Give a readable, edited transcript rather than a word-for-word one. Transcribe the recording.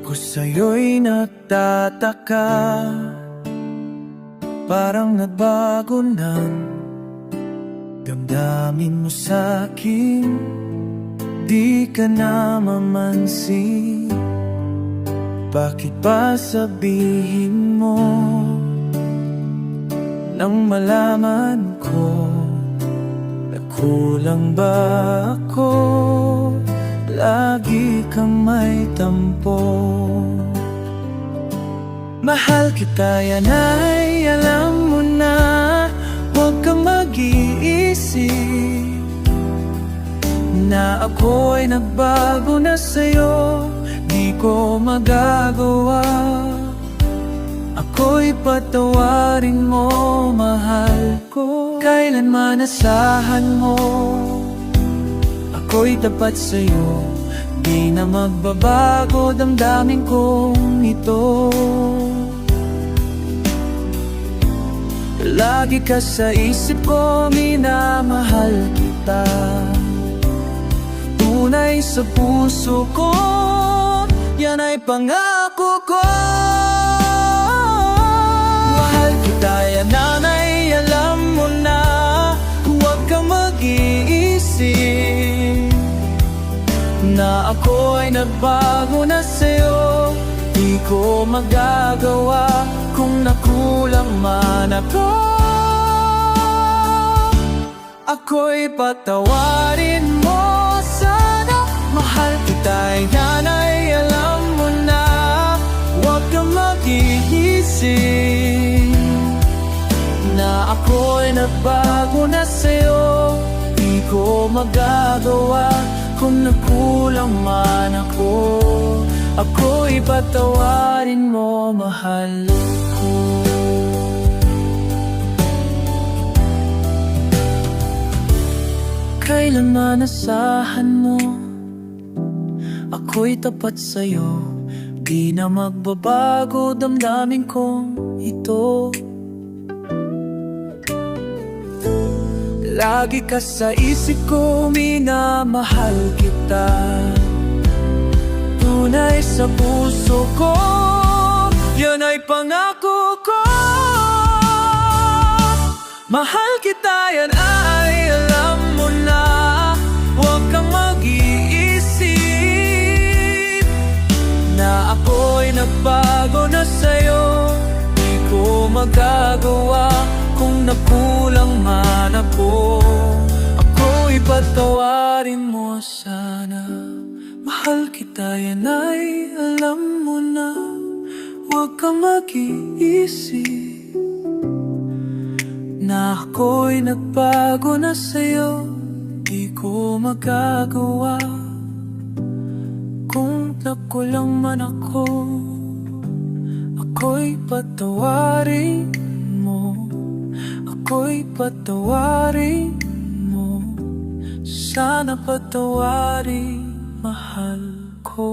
Ako sa'yo'y nagtataka, parang nagbago ng damdamin mo sa'kin. Di ka na mamansin, bakit ba sabihin mo nang malaman ko na kulang ba ako? Lagi kang may tampo. Mahal kita, yan ay alam mo na. Huwag kang mag-iisip na ako'y nagbago na sa'yo. Di ko magagawa, ako'y patawarin mo, mahal ko. Kailanman asahan mo, ako'y tapat sa'yo. Di na magbabago damdamin kong ito. Lagi ka sa isip ko, minamahal kita. Tunay sa puso ko, yan ay pangako ko. Mahal kita, yan ay alam mo na. Huwag kang mag-iisip na ako'y nagbago na sa'yo. Di ko magagawa kung nakulang man ako. Ako'y patawarin mo sana. Mahal kita, yan ay alam mo na. Huwag kang mag-iisip na ako'y nagbago na sa'yo. Di ko magagawa kung nakulang man ako. Ako'y patawarin mo, mahal ko. Kailanman asahan mo, ako'y tapat sa'yo. Di na magbabago damdamin kong ito. Lagi ka sa isip ko, minamahal kita. Tunay sa puso ko, yan ay pangako ko. Mahal kita, yan ay alam mo na. Huwag kang mag-iisip na ako'y nagbago na sa'yo. Di ko magagawa kung nakulang man ako. Ako'y patawarin mo sana. Mahal kita, yan ay alam mo na. Huwag kang mag-iisip na ako'y nagbago na sa'yo. Di ko magagawa kung nakulang man ako. Ako'y patawarin mo. Ako'y patawarin mo. Sana patawarin, mahal ko.